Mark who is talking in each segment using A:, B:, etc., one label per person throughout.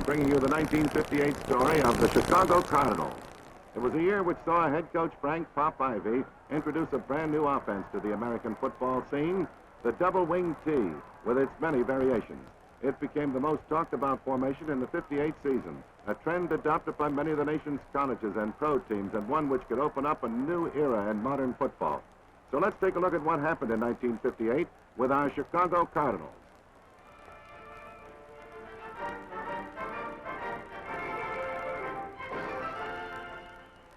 A: bringing you the 1958 story of the Chicago Cardinals. It was a year which saw head coach Frank "Pop" Ivy introduce a brand new offense to the American football scene, the double-wing T, with its many variations. It became the most talked about formation in the 58 season, a trend adopted by many of the nation's colleges and pro teams, and one which could open up a new era in modern football. So let's take a look at what happened in 1958 with our Chicago Cardinals.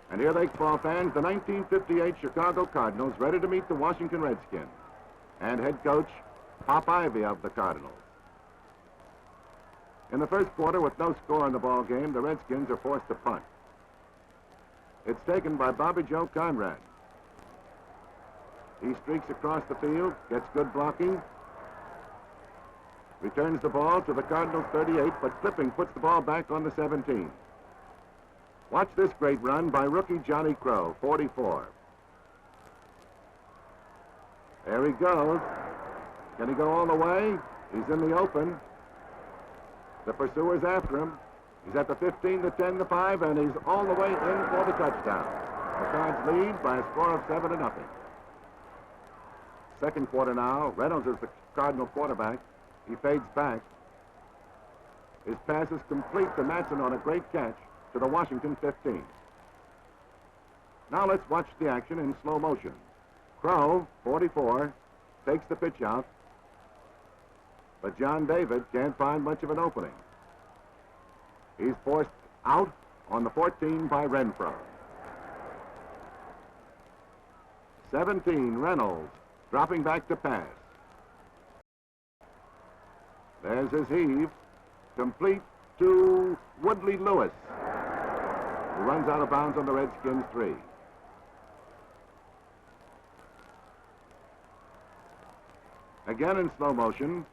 A: And here they fall, fans, the 1958 Chicago Cardinals, ready to meet the Washington Redskins, and head coach Pop Ivy of the Cardinals. In the first quarter, with no score in the ball game, the Redskins are forced to punt. It's taken by Bobby Joe Conrad. He streaks across the field, gets good blocking, returns the ball to the Cardinals 38, but Clipping puts the ball back on the 17. Watch this great run by rookie Johnny Crow, 44. There he goes. Can he go all the way? He's in the open. The pursuer's after him. He's at the 15, the 10, the 5, and he's all the way in for the touchdown. The Cards lead by a score of 7-0. Second quarter now. Reynolds is the Cardinal quarterback. He fades back. His pass is complete to Matson on a great catch to the Washington 15. Now let's watch the action in slow motion. Crow, 44, takes the pitch out, but John David can't find much of an opening. He's forced out on the 14 by Renfro. 17, Reynolds, dropping back to pass. There's his heave, complete to Woodley Lewis, who runs out of bounds on the Redskins 3. Again in slow motion,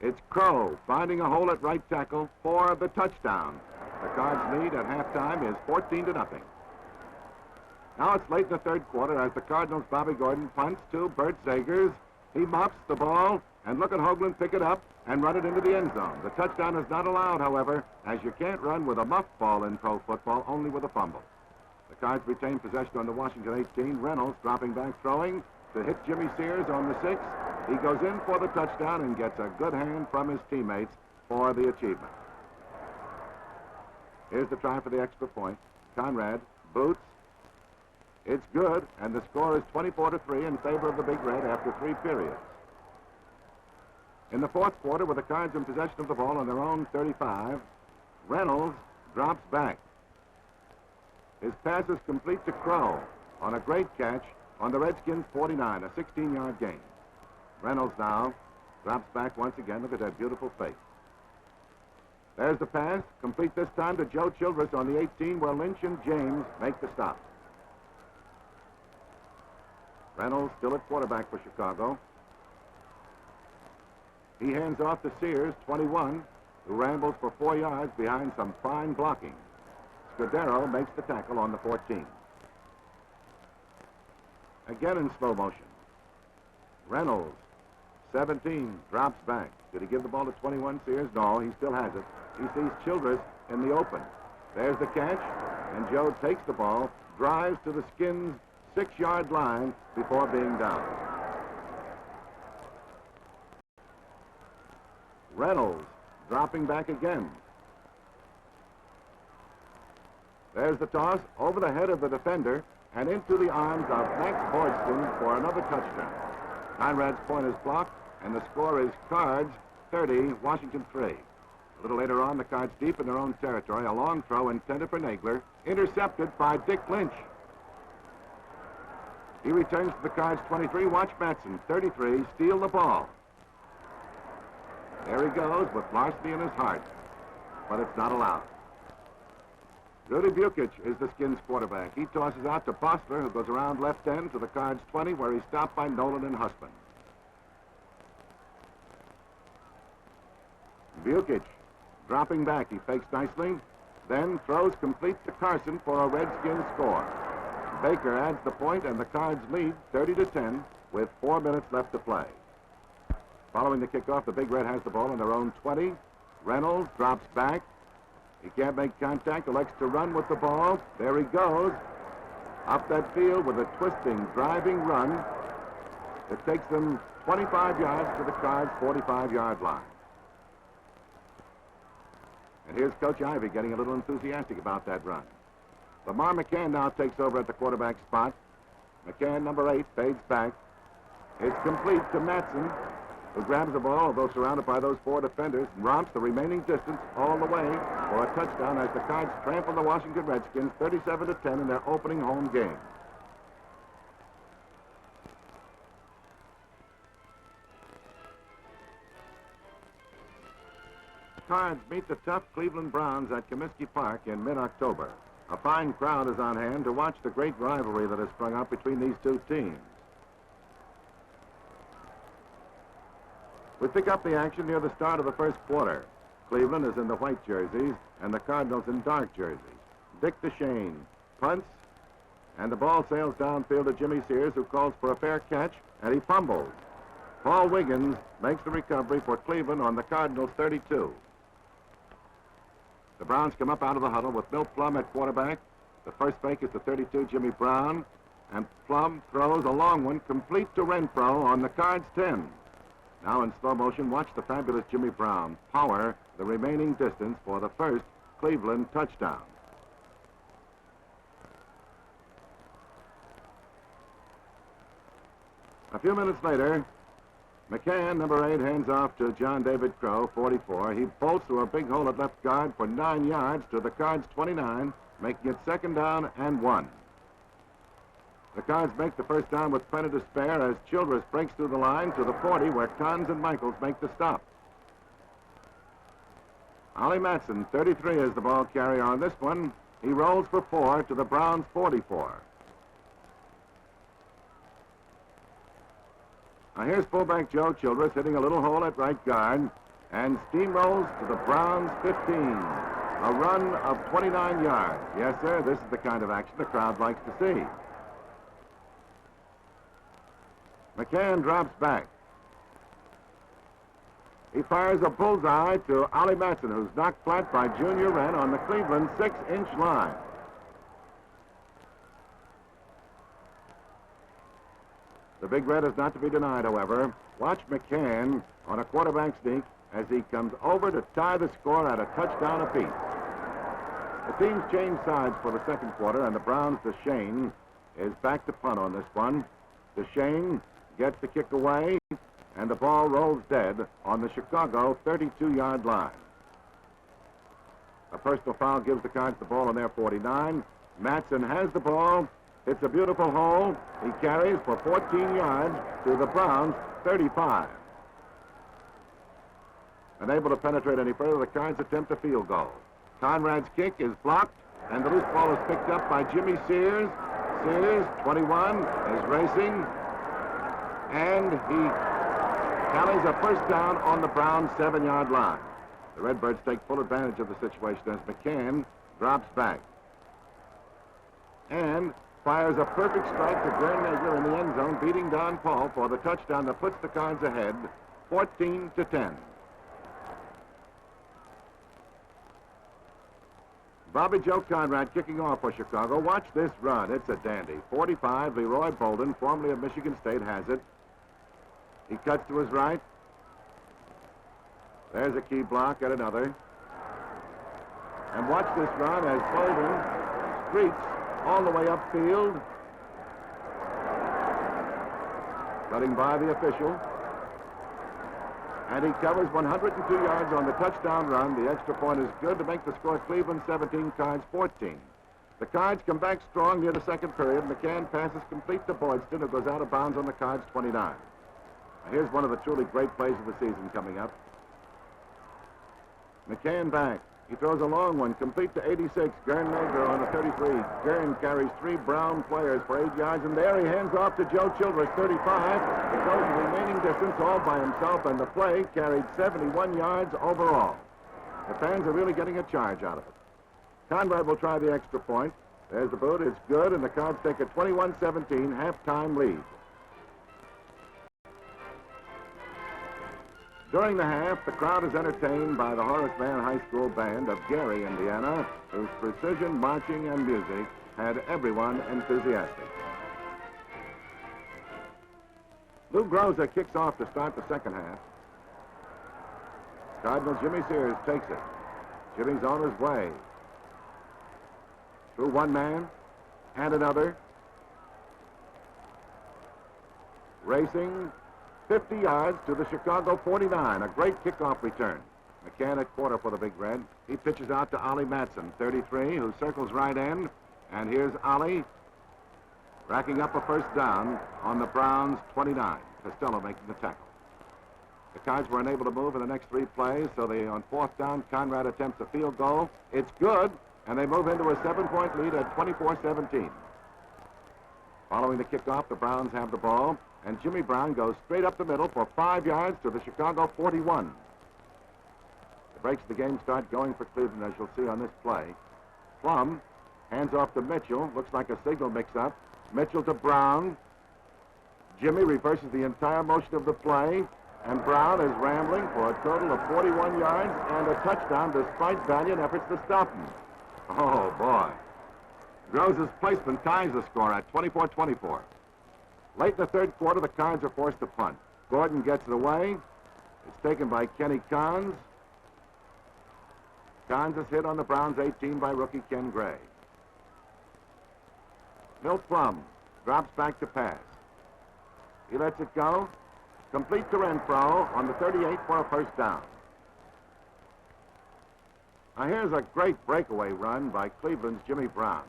A: it's Crow finding a hole at right tackle for the touchdown. The Cards lead at halftime is 14-0. Now it's late in the third quarter as the Cardinals' Bobby Gordon punts to Bert Zegers. He mops the ball, and look at Hoagland pick it up and run it into the end zone. The touchdown is not allowed, however, as you can't run with a muff ball in pro football, only with a fumble. The Cards retain possession on the Washington 18. Reynolds dropping back, throwing to hit Jimmy Sears on the 6. He goes in for the touchdown and gets a good hand from his teammates for the achievement. Here's the try for the extra point. Conrad boots. It's good, and the score is 24-3 in favor of the Big Red after 3 periods. In the fourth quarter, with the Cards in possession of the ball on their own 35, Reynolds drops back. His pass is complete to Crow on a great catch on the Redskins 49, a 16-yard gain. Reynolds now drops back once again. Look at that beautiful face. There's the pass, complete this time to Joe Childress on the 18, where Lynch and James make the stop. Reynolds still at quarterback for Chicago. He hands off to Sears, 21, who rambles for 4 yards behind some fine blocking. Scudero makes the tackle on the 14. Again in slow motion. Reynolds, 17, drops back. Did he give the ball to 21, Sears? No, he still has it. He sees Childress in the open. There's the catch, and Joe takes the ball, drives to the Skins' 6-yard line before being down. Reynolds dropping back again. There's the toss over the head of the defender and into the arms of Max Bordston for another touchdown. Conrad's point is blocked, and the score is Cards 30, Washington 3. A little later on, the Cards deep in their own territory. A long throw intended for Nagler, intercepted by Dick Lynch. He returns to the Cards 23. Watch Matson, 33, steal the ball. There he goes with larceny in his heart, but it's not allowed. Rudy Bukic is the Skins quarterback. He tosses out to Bostler, who goes around left end to the Cards 20, where he's stopped by Nolan and Husband. Bukic dropping back. He fakes nicely, then throws complete to Carson for a Redskins score. Baker adds the point, and the Cards lead 30-10 with 4 minutes left to play. Following the kickoff, the Big Red has the ball on their own 20. Reynolds drops back. He can't make contact, elects to run with the ball. There he goes. Up that field with a twisting, driving run. It takes them 25 yards to the Cards' 45-yard line. And here's Coach Ivy getting a little enthusiastic about that run. Lamar McCann now takes over at the quarterback spot. McCann, number 8, fades back. It's complete to Matson, who grabs the ball, although surrounded by those 4 defenders, and romps the remaining distance all the way for a touchdown as the Cards trample the Washington Redskins 37-10 in their opening home game. The Cards meet the tough Cleveland Browns at Comiskey Park in mid-October. A fine crowd is on hand to watch the great rivalry that has sprung up between these two teams. We pick up the action near the start of the first quarter. Cleveland is in the white jerseys and the Cardinals in dark jerseys. Dick DeShane punts, and the ball sails downfield to Jimmy Sears, who calls for a fair catch, and he fumbles. Paul Wiggins makes the recovery for Cleveland on the Cardinals' 32. The Browns come up out of the huddle with Milt Plum at quarterback. The first fake is to 32, Jimmy Brown, and Plum throws a long one complete to Renfro on the Cards' 10. Now in slow motion, watch the fabulous Jimmy Brown power the remaining distance for the first Cleveland touchdown. A few minutes later, McCann, number 8, hands off to John David Crow, 44. He bolts through a big hole at left guard for 9 yards to the Cards' 29, making it 2nd down and 1. The Cards make the first down with plenty to spare as Childress breaks through the line to the 40, where Tons and Michaels make the stop. Ollie Matson, 33, is the ball carrier on this one. He rolls for 4 to the Browns' 44. Now here's fullback Joe Childress hitting a little hole at right guard and steamrolls to the Browns' 15. A run of 29 yards. Yes, sir, this is the kind of action the crowd likes to see. McCann drops back. He fires a bullseye to Ollie Matson, who's knocked flat by Junior Wren on the Cleveland 6-inch line. The Big Red is not to be denied, however. Watch McCann on a quarterback sneak as he comes over to tie the score at a touchdown apiece. The teams change sides for the second quarter, and the Browns' DeShane is back to punt on this one. DeShane gets the kick away, and the ball rolls dead on the Chicago 32-yard line. A personal foul gives the Cards the ball on their 49. Matson has the ball. It's a beautiful hole. He carries for 14 yards to the Browns' 35. Unable to penetrate any further, the Cards attempt a field goal. Conrad's kick is blocked, and the loose ball is picked up by Jimmy Sears. Sears, 21, is racing, and he tallies a first down on the Browns' 7-yard line. The Redbirds take full advantage of the situation as McCann drops back and fires a perfect strike to Gernagler in the end zone, beating Don Paul for the touchdown that puts the Cards ahead 14-10. Bobby Joe Conrad kicking off for Chicago. Watch this run. It's a dandy. 45, Leroy Bolden, formerly of Michigan State, has it. He cuts to his right. There's a key block at another. And watch this run as Bolden streaks all the way upfield, cutting by the official. And he covers 102 yards on the touchdown run. The extra point is good to make the score Cleveland 17, Cards 14. The Cards come back strong near the second period. McCann passes complete to Boydston, who goes out of bounds on the Cards 29. Now, here's one of the truly great plays of the season coming up. McCann back. He throws a long one, complete to 86. Gernagler on the 33. Gern carries 3 Brown players for 8 yards, and there he hands off to Joe Childress, 35. He goes the remaining distance all by himself, and the play carried 71 yards overall. The fans are really getting a charge out of it. Conrad will try the extra point. There's the boot. It's good, and the Cards take a 21-17 halftime lead. During the half, the crowd is entertained by the Horace Mann High School Band of Gary, Indiana, whose precision marching and music had everyone enthusiastic. Lou Groza kicks off to start the second half. Cardinal Jimmy Sears takes it. Jimmy's on his way. Through one man and another. Racing 50 yards to the Chicago 49. A great kickoff return. McCann at quarter for the Big Red. He pitches out to Ollie Matson, 33, who circles right end. And here's Ollie racking up a first down on the Browns' 29. Costello making the tackle. The Cards were unable to move in the next three plays, so on fourth down, Conrad attempts a field goal. It's good, and they move into a 7-point lead at 24-17. Following the kickoff, the Browns have the ball, and Jimmy Brown goes straight up the middle for 5 yards to the Chicago 41. The breaks of the game start going for Cleveland, as you'll see on this play. Plum hands off to Mitchell. Looks like a signal mix-up. Mitchell to Brown. Jimmy reverses the entire motion of the play, and Brown is rambling for a total of 41 yards and a touchdown despite valiant efforts to stop him. Oh, boy. Groza's placement ties the score at 24-24. Late in the third quarter, the Cards are forced to punt. Gordon gets it away. It's taken by Kenny Cons. Cons is hit on the Browns' 18 by rookie Ken Gray. Milt Plum drops back to pass. He lets it go. Complete to Renfro on the 38 for a first down. Now here's a great breakaway run by Cleveland's Jimmy Brown.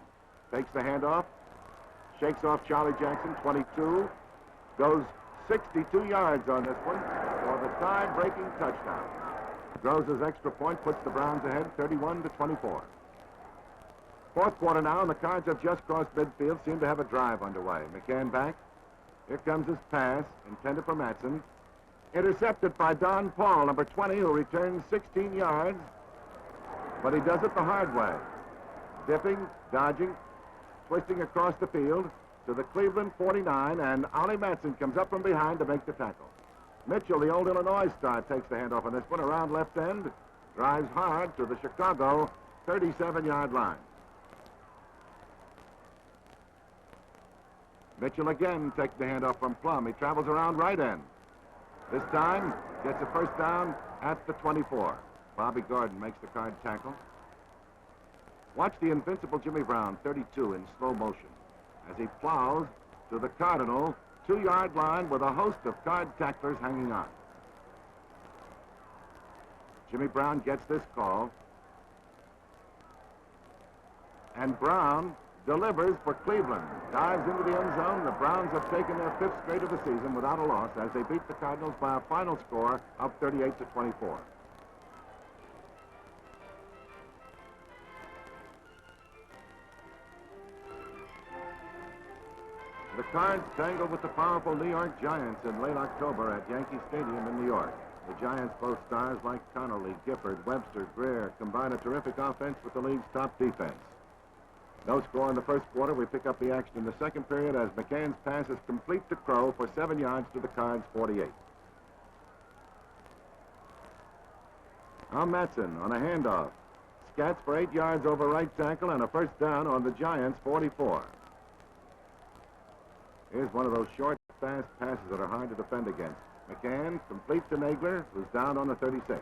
A: Takes the handoff, shakes off Charlie Jackson, 22, goes 62 yards on this one for the tie-breaking touchdown. Groza's extra point puts the Browns ahead 31-24. Fourth quarter now, and the Cards have just crossed midfield, seem to have a drive underway. McCann back. Here comes his pass, intended for Matson. Intercepted by Don Paul, number 20, who returns 16 yards. But he does it the hard way. Dipping, dodging, twisting across the field to the Cleveland 49, and Ollie Matson comes up from behind to make the tackle. Mitchell, the old Illinois star, takes the handoff on this one around left end, drives hard to the Chicago 37-yard line. Mitchell again takes the handoff from Plum. He travels around right end. This time, gets a first down at the 24. Bobby Gordon makes the Card tackle. Watch the invincible Jimmy Brown, 32, in slow motion as he plows to the Cardinal 2-yard line with a host of Card tacklers hanging on. Jimmy Brown gets this call. And Brown delivers for Cleveland. Dives into the end zone. The Browns have taken their 5th straight of the season without a loss as they beat the Cardinals by a final score of 38-24. The Cards tangled with the powerful New York Giants in late October at Yankee Stadium in New York. The Giants, both stars like Connolly, Gifford, Webster, Greer, combine a terrific offense with the league's top defense. No score in the first quarter. We pick up the action in the second period as McCann's pass is complete to Crow for 7 yards to the Cards' 48. Now Matson on a handoff. Scats for 8 yards over right tackle and a first down on the Giants' 44. Here's one of those short, fast passes that are hard to defend against. McCann complete to Nagler, who's down on the 36.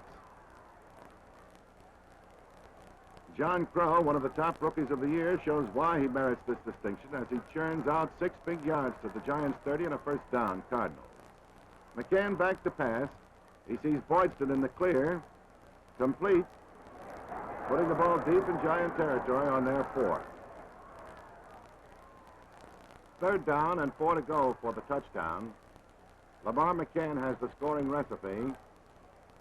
A: John Crow, one of the top rookies of the year, shows why he merits this distinction as he churns out 6 big yards to the Giants' 30 and a first down, Cardinals. McCann back to pass. He sees Boydston in the clear. Complete. Putting the ball deep in Giant territory on their 4. Third down and 4 to go for the touchdown. Lamar McCann has the scoring recipe.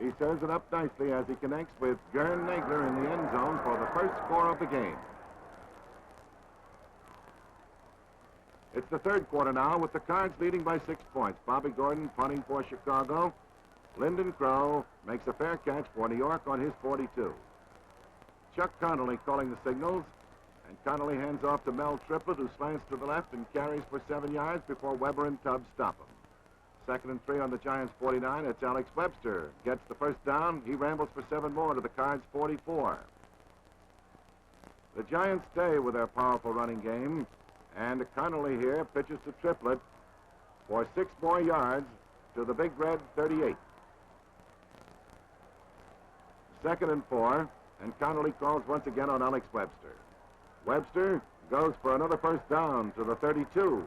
A: He serves it up nicely as he connects with Gern Nagler in the end zone for the first score of the game. It's the third quarter now with the Cards leading by 6 points. Bobby Gordon punting for Chicago. Lyndon Crow makes a fair catch for New York on his 42. Chuck Connolly calling the signals. And Connolly hands off to Mel Triplett, who slants to the left and carries for 7 yards before Weber and Tubbs stop him. 2nd and 3 on the Giants' 49. It's Alex Webster. Gets the first down. He rambles for 7 more to the Cards' 44. The Giants stay with their powerful running game, and Connolly here pitches to Triplett for 6 more yards to the Big Red 38. 2nd and 4, and Connolly calls once again on Alex Webster. Webster goes for another first down to the 32.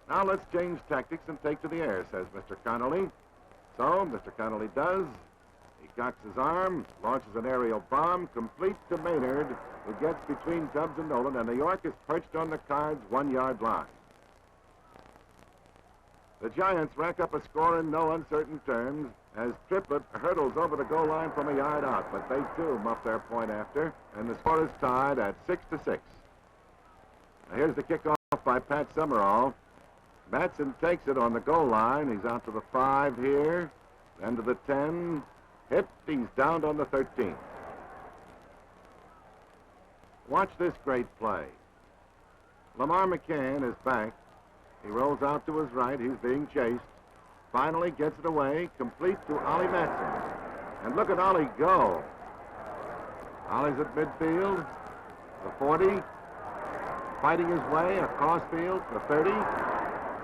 A: Now let's change tactics and take to the air, says Mr. Connolly. So Mr. Connolly does. He cocks his arm, launches an aerial bomb, complete to Maynard, who gets between Tubbs and Nolan, and New York is perched on the Cards' 1-yard line. The Giants rack up a score in no uncertain terms as Triplett hurdles over the goal line from a yard out, but they too muff their point after, and the score is tied at 6-6. Now here's the kickoff by Pat Summerall. Matson takes it on the goal line. He's out to the 5 here, then to the 10. Hit, he's downed on the 13. Watch this great play. Lamar McCann is back. He rolls out to his right. He's being chased. Finally gets it away, complete to Ollie Matson. And look at Ollie go. Ollie's at midfield, the 40, fighting his way across field, the 30,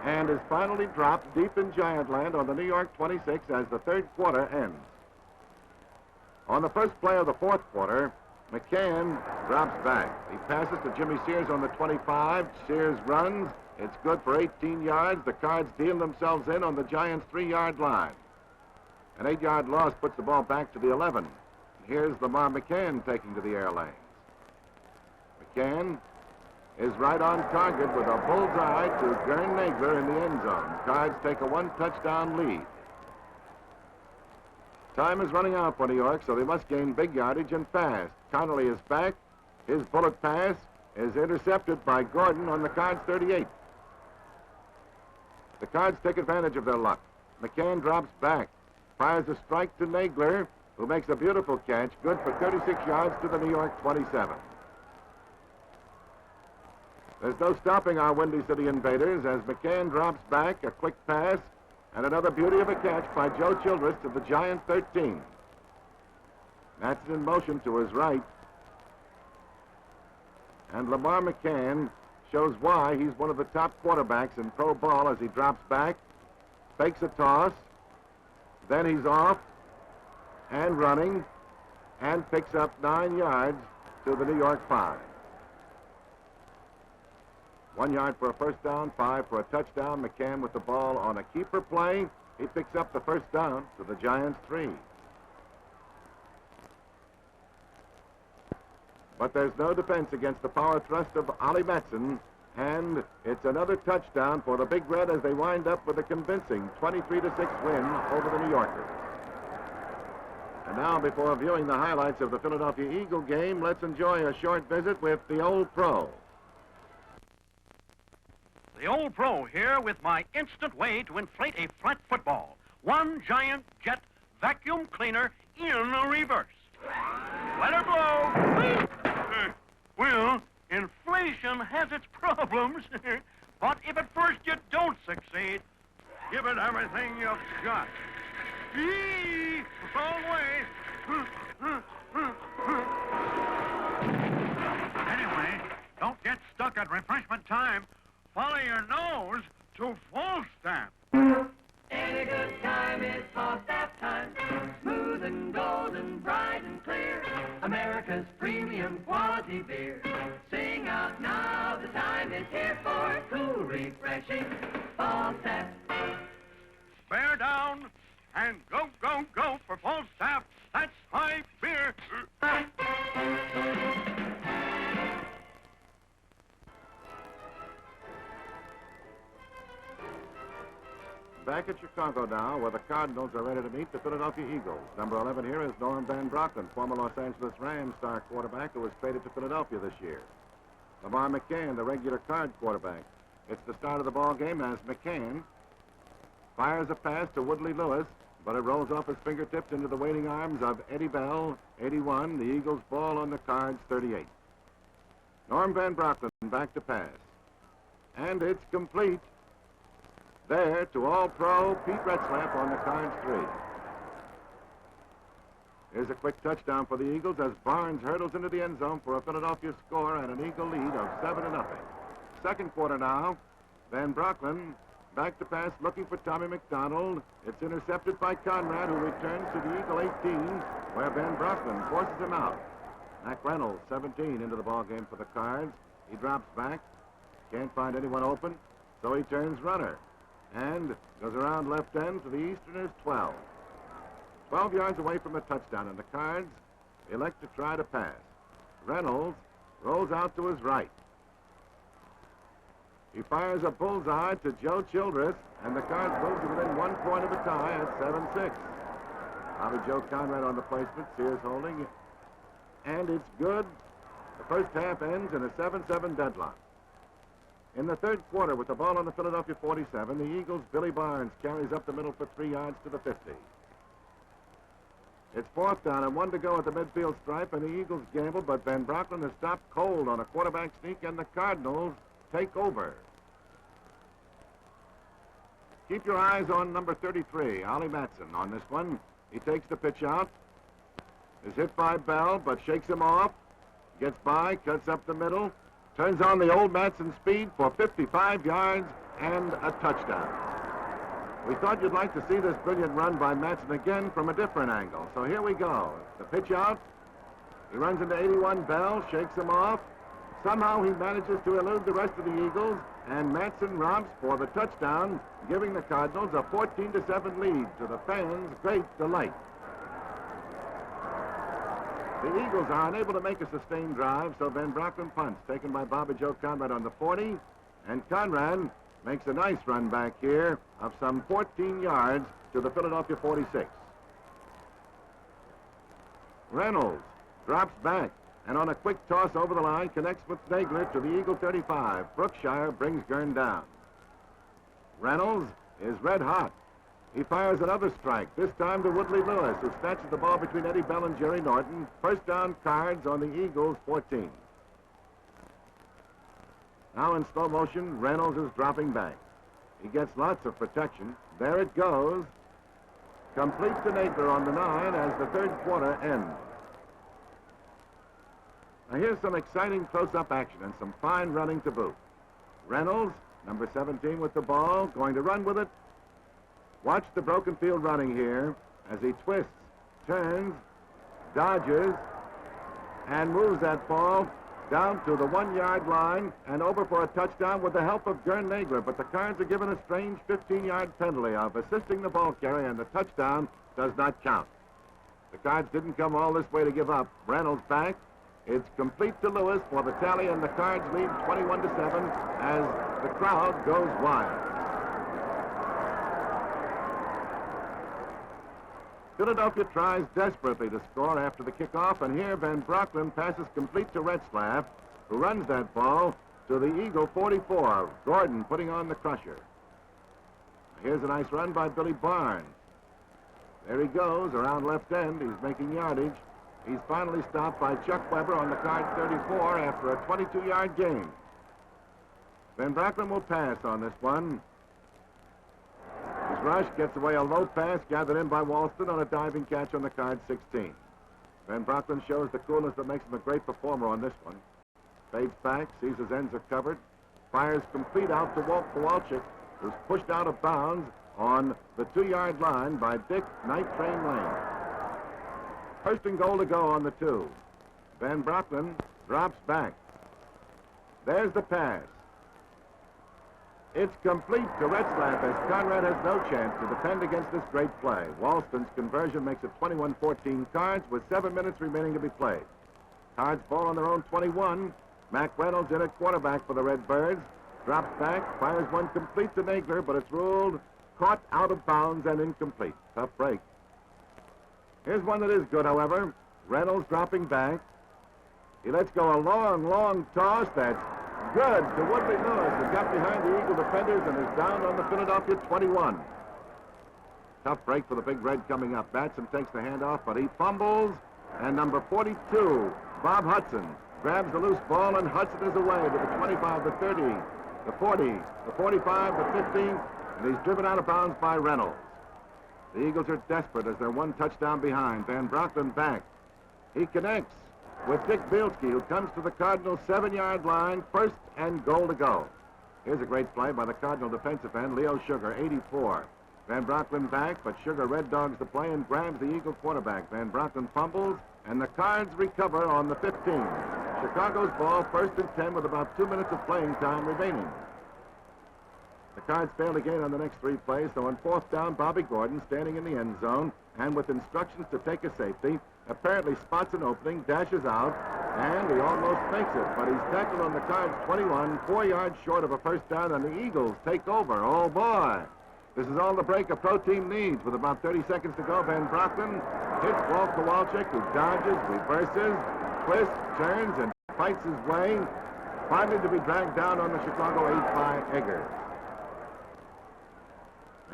A: and is finally dropped deep in Giant Land on the New York 26 as the 3rd quarter ends. On the first play of the 4th quarter, McCann drops back. He passes to Jimmy Sears on the 25. Sears runs. It's good for 18 yards. The Cards deal themselves in on the Giants' 3-yard line. An 8-yard loss puts the ball back to the 11. Here's Lamar McCann taking to the air lanes. McCann is right on target with a bullseye to Gern Nagler in the end zone. Cards take a 1-touchdown lead. Time is running out for New York, so they must gain big yardage and fast. Connolly is back. His bullet pass is intercepted by Gordon on the Cards' 38. The Cards take advantage of their luck. McCann drops back, fires a strike to Nagler, who makes a beautiful catch, good for 36 yards to the New York 27. There's no stopping our Windy City Invaders as McCann drops back, a quick pass, and another beauty of a catch by Joe Childress to the Giant 13. That's in motion to his right. And Lamar McCann shows why he's one of the top quarterbacks in pro ball as he drops back, fakes a toss, then he's off and running and picks up 9 yards to the New York 5. 1 yard for a first down, 5 for a touchdown. McCann with the ball on a keeper play. He picks up the first down to the Giants' 3. But there's no defense against the power thrust of Ollie Matson, and it's another touchdown for the Big Red as they wind up with a convincing 23-6 win over the New Yorkers. And now, before viewing the highlights of the Philadelphia Eagle game, let's enjoy a short visit with the Old Pro.
B: The Old Pro here with my instant way to inflate a flat football. One giant jet vacuum cleaner in reverse. Let her blow. Well, inflation has its problems, but if at first you don't succeed, give it everything you've got. Eee, wrong way. Anyway, don't get stuck at refreshment time. Follow your nose to Falstaff.
C: Any good time is Falstaff time. Smooth and golden, bright and clear. America's premium quality beer. Sing out now, the time is here for cool, refreshing Falstaff.
B: Bear down and go, go, go for Falstaff. That's my beer.
A: Back at Chicago now, where the Cardinals are ready to meet the Philadelphia Eagles. Number 11 here is Norm Van Brocklin, former Los Angeles Rams star quarterback who was traded to Philadelphia this year. Lamar McCann, the regular Card quarterback. It's the start of the ball game as McCann fires a pass to Woodley Lewis, but it rolls off his fingertips into the waiting arms of Eddie Bell, 81, the Eagles' ball on the Cards' 38. Norm Van Brocklin back to pass. And it's complete. There to All-Pro Pete Retzlaff on the Cards 3. Here's a quick touchdown for the Eagles as Barnes hurdles into the end zone for a Philadelphia score and an Eagle lead of 7-0. Second quarter now. Van Brocklin back to pass looking for Tommy McDonald. It's intercepted by Conrad, who returns to the Eagle 18, where Van Brocklin forces him out. Mac Reynolds, 17, into the ball game for the Cards. He drops back. Can't find anyone open, so he turns runner and goes around left end to the Easterners' 12. 12 yards away from the touchdown, and the Cards elect to try to pass. Reynolds rolls out to his right. He fires a bullseye to Joe Childress, and the Cards move to within 1 point of a tie at 7-6. Bobby Joe Conrad on the placement, Sears holding, and it's good. The first half ends in a 7-7 deadlock. In the third quarter, with the ball on the Philadelphia 47, the Eagles' Billy Barnes carries up the middle for 3 yards to the 50. It's fourth down and 1 to go at the midfield stripe, and the Eagles gamble, but Van Brocklin has stopped cold on a quarterback sneak, and the Cardinals take over. Keep your eyes on number 33, Ollie Matson, on this one. He takes the pitch out, is hit by Bell, but shakes him off, gets by, cuts up the middle, turns on the old Matson speed for 55 yards and a touchdown. We thought you'd like to see this brilliant run by Matson again from a different angle. So here we go. The pitch out. He runs into 81 Bell, shakes him off. Somehow he manages to elude the rest of the Eagles, and Matson romps for the touchdown, giving the Cardinals a 14-7 lead, to the fans' great delight. The Eagles are unable to make a sustained drive, so Van Brocklin punts, taken by Bobby Joe Conrad on the 40, and Conrad makes a nice run back here of some 14 yards to the Philadelphia 46. Reynolds drops back, and on a quick toss over the line, connects with Nagler to the Eagle 35. Brookshire brings Gurn down. Reynolds is red hot. He fires another strike, this time to Woodley Lewis, who snatches the ball between Eddie Bell and Jerry Norton. First down, Cards on the Eagles' 14. Now in slow motion, Reynolds is dropping back. He gets lots of protection. There it goes. Complete to Nagler on the 9 as the third quarter ends. Now here's some exciting close-up action and some fine running to boot. Reynolds, number 17 with the ball, going to run with it. Watch the broken field running here as he twists, turns, dodges, and moves that ball down to the 1-yard line and over for a touchdown with the help of Gurn Nagler. But the Cards are given a strange 15-yard penalty of assisting the ball carrier, and the touchdown does not count. The Cards didn't come all this way to give up. Reynolds back. It's complete to Lewis for the tally, and the Cards lead 21-7 as the crowd goes wild. Philadelphia tries desperately to score after the kickoff, and here Van Brocklin passes complete to Retzlaff, who runs that ball to the Eagle 44. Gordon putting on the crusher. Here's a nice run by Billy Barnes. There he goes around left end. He's making yardage. He's finally stopped by Chuck Weber on the Card 34 after a 22-yard gain. Van Brocklin will pass on this one. His rush gets away a low pass gathered in by Walston on a diving catch on the Card 16. Van Brocklin shows the coolness that makes him a great performer on this one. Fades back, sees his ends are covered, fires complete out to Walt Kowalczyk, who's pushed out of bounds on the 2-yard line by Dick Night Train Lane. First and goal to go on the 2. Van Brocklin drops back. There's the pass. It's complete to Retzlaff as Conrad has no chance to defend against this great play. Walston's conversion makes it 21-14 Cards with 7 minutes remaining to be played. Cards ball on their own 21. Mac Reynolds in at quarterback for the Redbirds. Drops back, fires one complete to Nagler, but it's ruled caught out of bounds and incomplete. Tough break. Here's one that is good, however. Reynolds dropping back. He lets go a long, long toss. That's good to Woodley Lewis, who got behind the Eagle defenders and is down on the Philadelphia 21. Tough break for the Big Red coming up. Batson takes the handoff, but he fumbles, and number 42, Bob Hudson, grabs the loose ball, and Hudson is away to the 25, the 30, the 40, the 45, the 15, And he's driven out of bounds by Reynolds. The Eagles are desperate as they're one touchdown behind. Van Brocklin back. He connects with Dick Bielski, who comes to the Cardinals' 7-yard line, first and goal to go. Here's a great play by the Cardinal defensive end, Leo Sugar, 84. Van Brocklin back, but Sugar red dogs the play and grabs the Eagle quarterback. Van Brocklin fumbles, and the Cards recover on the 15. Chicago's ball, first and 10 with about 2 minutes of playing time remaining. The Cards failed again on the next 3 plays, so on fourth down, Bobby Gordon, standing in the end zone, and with instructions to take a safety, apparently spots an opening, dashes out, and he almost makes it. But he's tackled on the Cards' 21, 4 yards short of a first down, and the Eagles take over. Oh, boy. This is all the break a pro team needs. With about 30 seconds to go, Van Brocklin hits Walt Kowalczyk, who dodges, reverses, twists, turns, and fights his way, finally to be dragged down on the Chicago 8 by Eggers.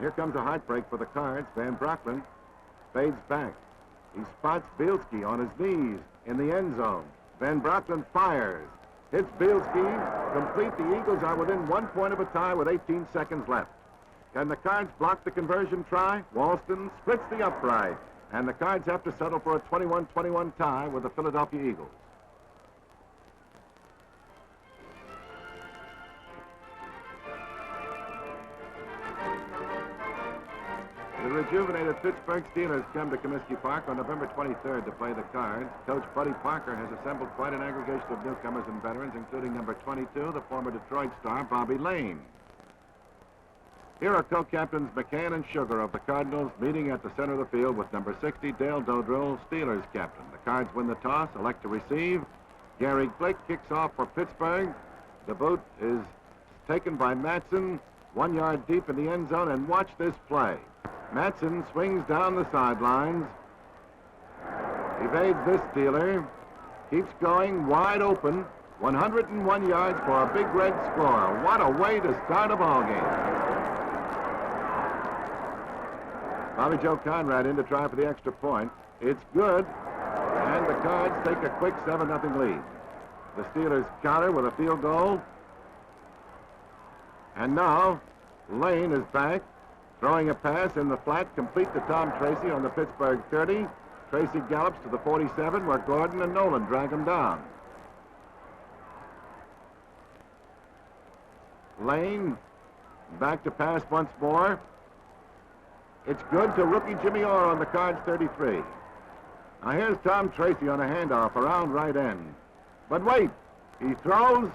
A: Here comes a heartbreak for the Cards. Van Brocklin fades back. He spots Bielski on his knees in the end zone. Van Brocklin fires. Hits Bielski. Complete. The Eagles are within 1 point of a tie with 18 seconds left. Can the Cards block the conversion try? Walston splits the upright. And the Cards have to settle for a 21-21 tie with the Philadelphia Eagles. The rejuvenated Pittsburgh Steelers come to Comiskey Park on November 23rd to play the Cards. Coach Buddy Parker has assembled quite an aggregation of newcomers and veterans, including number 22, the former Detroit star, Bobby Lane. Here are co-captains McCann and Sugar of the Cardinals meeting at the center of the field with number 60, Dale Dodrill, Steelers captain. The Cards win the toss, elect to receive. Gary Glick kicks off for Pittsburgh. The boot is taken by Matson, 1 yard deep in the end zone, and watch this play. Matson swings down the sidelines, evades this Steeler, keeps going wide open, 101 yards for a big red score. What a way to start a ball game. Bobby Joe Conrad in to try for the extra point. It's good, and the Cards take a quick 7-0 lead. The Steelers counter with a field goal. And now, Lane is back, throwing a pass in the flat, complete to Tom Tracy on the Pittsburgh 30. Tracy gallops to the 47, where Gordon and Nolan drag him down. Lane back to pass once more. It's good to rookie Jimmy Orr on the Cards 33. Now here's Tom Tracy on a handoff around right end. But wait, he throws,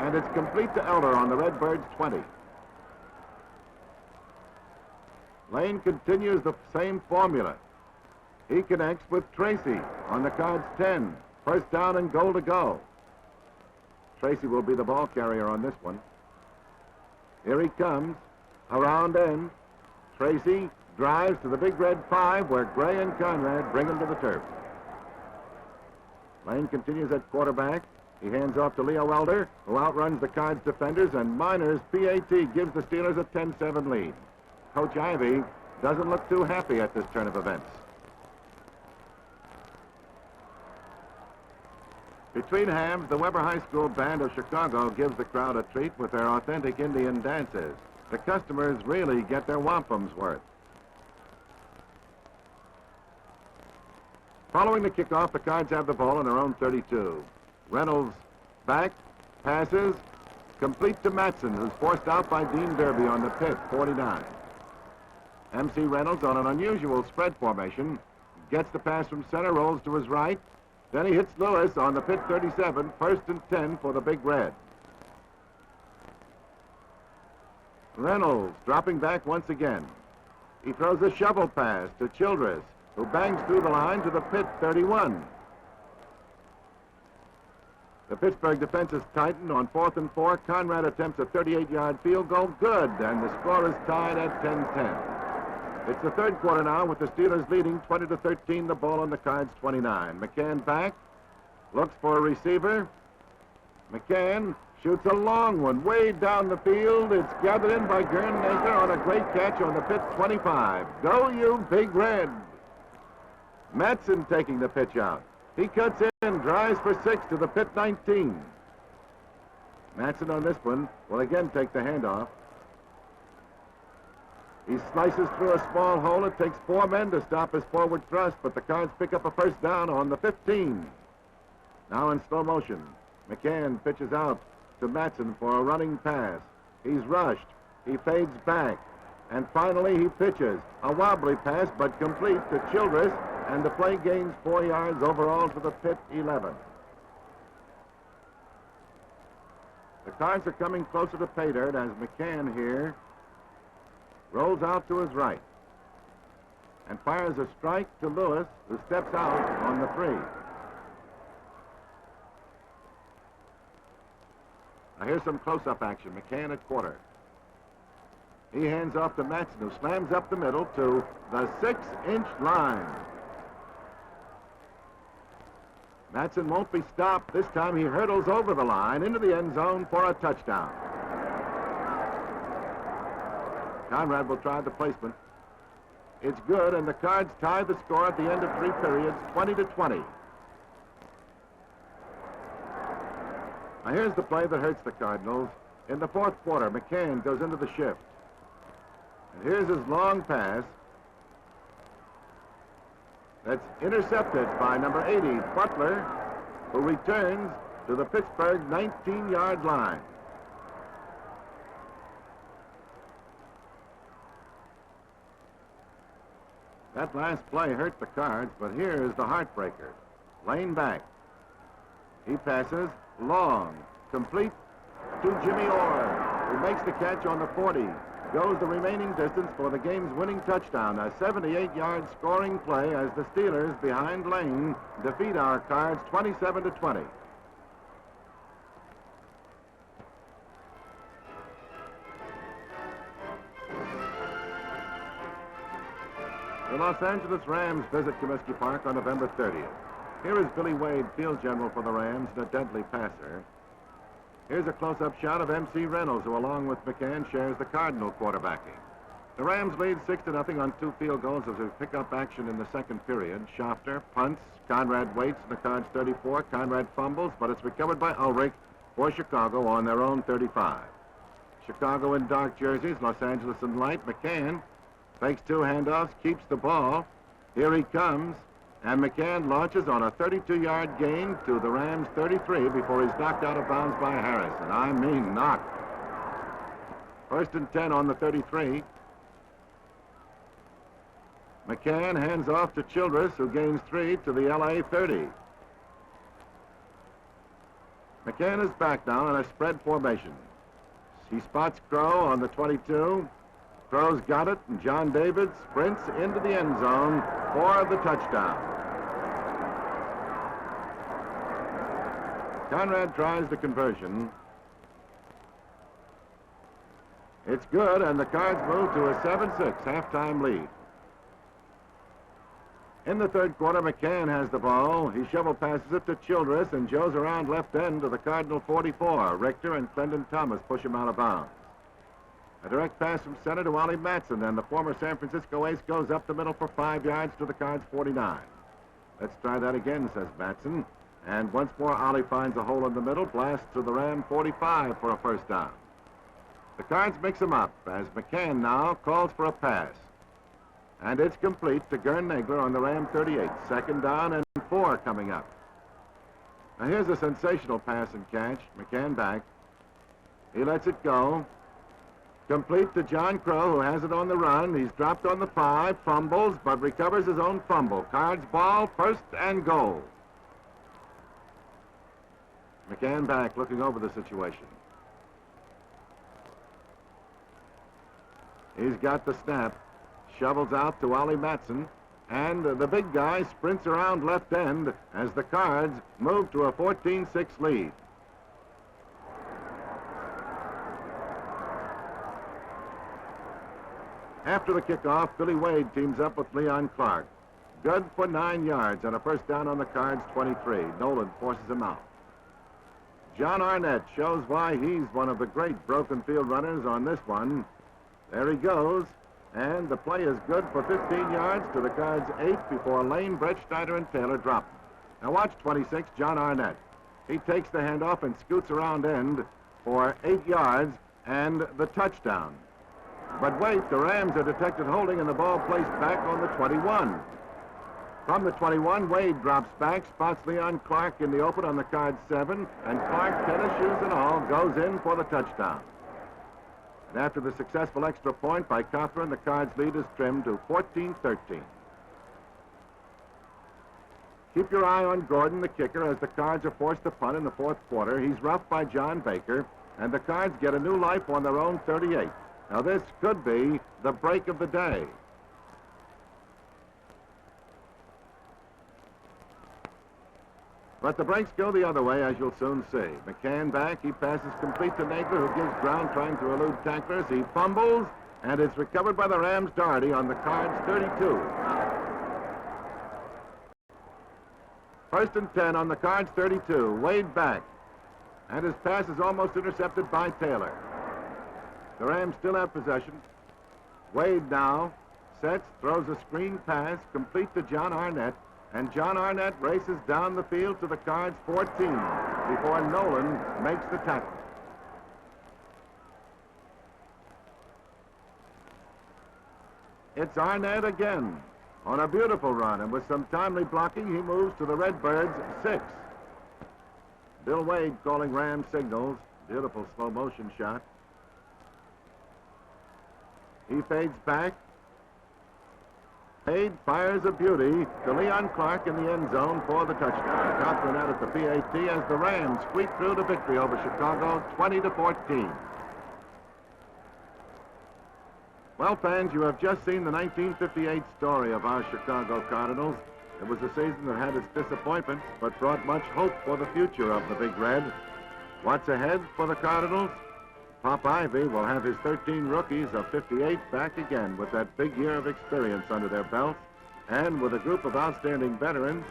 A: and it's complete to Elder on the Redbirds 20. Lane continues the same formula. He connects with Tracy on the Cards 10. First down and goal to go. Tracy will be the ball carrier on this one. Here he comes, around end. Tracy drives to the big red 5, where Gray and Conrad bring him to the turf. Lane continues at quarterback. He hands off to Leo Elder, who outruns the Cards defenders, and Minor's PAT gives the Steelers a 10-7 lead. Coach Ivey doesn't look too happy at this turn of events. Between halves, the Weber High School Band of Chicago gives the crowd a treat with their authentic Indian dances. The customers really get their wampums worth. Following the kickoff, the Cards have the ball in their own 32. Reynolds back, passes, complete to Matson, who's forced out by Dean Derby on the pit, 49. MC Reynolds, on an unusual spread formation, gets the pass from center, rolls to his right. Then he hits Lewis on the pit 37, first and 10 for the Big Red. Reynolds dropping back once again. He throws a shovel pass to Childress, who bangs through the line to the pit 31. The Pittsburgh defense is tightened on 4th and 4. Conrad attempts a 38-yard field goal. Good, and the score is tied at 10-10. It's the third quarter now with the Steelers leading 20-13, the ball on the Cards 29. McCann back, looks for a receiver. McCann shoots a long one way down the field. It's gathered in by Gernnaker on a great catch on the pit 25. Go you Big Red. Matson taking the pitch out. He cuts in, drives for 6 to the pit 19. Matson on this one will again take the handoff. He slices through a small hole. It takes 4 men to stop his forward thrust, but the Cards pick up a first down on the 15. Now in slow motion, McCann pitches out to Matson for a running pass. He's rushed. He fades back. And finally he pitches. A wobbly pass, but complete to Childress, and the play gains 4 yards overall to the Pitt 11. The Cards are coming closer to pay dirt as McCann here rolls out to his right and fires a strike to Lewis, who steps out on the 3. Now here's some close-up action. McCann at quarter. He hands off to Matson, who slams up the middle to the 6-inch line. Matson won't be stopped. This time he hurdles over the line into the end zone for a touchdown. Conrad will try the placement. It's good, and the Cards tie the score at the end of 3 periods, 20-20. Now here's the play that hurts the Cardinals. In the 4th quarter, McCann goes into the shift. And here's his long pass. That's intercepted by number 80, Butler, who returns to the Pittsburgh 19-yard line. That last play hurt the Cards, but here is the heartbreaker. Lane back. He passes long, complete to Jimmy Orr, who makes the catch on the 40. Goes the remaining distance for the game's winning touchdown, a 78-yard scoring play as the Steelers, behind Lane, defeat our Cards 27-20. The Los Angeles Rams visit Comiskey Park on November 30th. Here is Billy Wade, field general for the Rams, and a deadly passer. Here's a close-up shot of M.C. Reynolds, who, along with McCann, shares the Cardinal quarterbacking. The Rams lead 6-0 on 2 field goals as we pick up action in the 2nd period. Schafter punts. Conrad waits in the Cards' 34. Conrad fumbles, but it's recovered by Ulrich for Chicago on their own 35. Chicago in dark jerseys, Los Angeles in light. McCann fakes 2 handoffs, keeps the ball. Here he comes. And McCann launches on a 32-yard gain to the Rams' 33 before he's knocked out of bounds by Harrison. I mean knocked. 1st and 10 on the 33. McCann hands off to Childress, who gains 3 to the L.A. 30. McCann is back now in a spread formation. He spots Crow on the 22. Crow's got it, and John David sprints into the end zone for the touchdown. Conrad tries the conversion. It's good, and the Cards move to a 7-6 halftime lead. In the 3rd quarter, McCann has the ball. He shovel passes it to Childress and joes around left end to the Cardinal 44. Richter and Clendon Thomas push him out of bounds. A direct pass from center to Ollie Matson, and the former San Francisco ace goes up the middle for 5 yards to the Cards' 49. Let's try that again, says Matson. And once more, Ollie finds a hole in the middle, blasts to the Ram 45 for a first down. The Cards mix him up as McCann now calls for a pass. And it's complete to Gern Nagler on the Ram 38. 2nd down and 4 coming up. Now here's a sensational pass and catch. McCann back. He lets it go. Complete to John Crow, who has it on the run. He's dropped on the 5, fumbles, but recovers his own fumble. Cards ball, 1st and goal. McCann back, looking over the situation. He's got the snap. Shovels out to Ollie Matson. And the big guy sprints around left end as the Cards move to a 14-6 lead. After the kickoff, Billy Wade teams up with Leon Clark. Good for 9 yards and a first down on the Cards' 23. Nolan forces him out. John Arnett shows why he's one of the great broken field runners on this one. There he goes, and the play is good for 15 yards to the Cards' 8 before Lane, Brettschneider, and Taylor drop him. Now watch 26, John Arnett. He takes the handoff and scoots around end for 8 yards and the touchdown. But wait, the Rams are detected holding and the ball placed back on the 21. From the 21, Wade drops back, spots Leon Clark in the open on the Cards 7, and Clark, tennis shoes and all, goes in for the touchdown. And after the successful extra point by Cothran, the Cards lead is trimmed to 14-13. Keep your eye on Gordon, the kicker, as the Cards are forced to punt in the fourth quarter. He's roughed by John Baker, and the Cards get a new life on their own 38. Now this could be the break of the day. But the breaks go the other way, as you'll soon see. McCann back, he passes complete to Nagler, who gives ground trying to elude tacklers. He fumbles, and it's recovered by the Rams' Doherty on the Cards' 32. First and 10 on the Cards' 32. Wade back, and his pass is almost intercepted by Taylor. The Rams still have possession. Wade now sets, throws a screen pass, complete to John Arnett, and John Arnett races down the field to the Cards' 14 before Nolan makes the tackle. It's Arnett again on a beautiful run, and with some timely blocking, he moves to the Redbirds' 6. Bill Wade calling Ram signals. Beautiful slow motion shot. He fades back. Wade fires a beauty to Leon Clark in the end zone for the touchdown. Cothran out at the PAT as the Rams squeak through to victory over Chicago, 20-14. Well, fans, you have just seen the 1958 story of our Chicago Cardinals. It was a season that had its disappointments, but brought much hope for the future of the Big Red. What's ahead for the Cardinals? Pop Ivy will have his 13 rookies of 58 back again with that big year of experience under their belts, and with a group of outstanding veterans,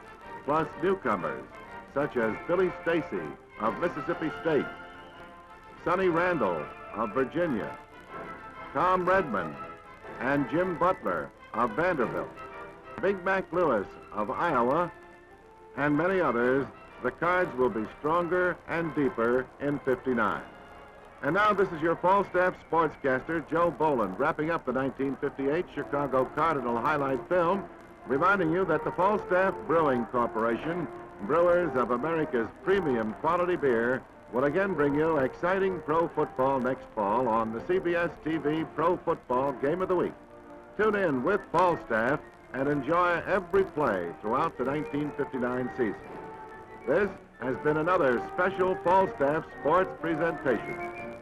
A: plus newcomers, such as Billy Stacy of Mississippi State, Sonny Randall of Virginia, Tom Redmond, and Jim Butler of Vanderbilt, Big Mac Lewis of Iowa, and many others. The Cards will be stronger and deeper in 59. And now this is your Falstaff sportscaster, Joe Boland, wrapping up the 1958 Chicago Cardinal highlight film, reminding you that the Falstaff Brewing Corporation, brewers of America's premium quality beer, will again bring you exciting pro football next fall on the CBS TV Pro Football Game of the Week. Tune in with Falstaff and enjoy every play throughout the 1959 season. This has been another special Falstaff Sports presentation.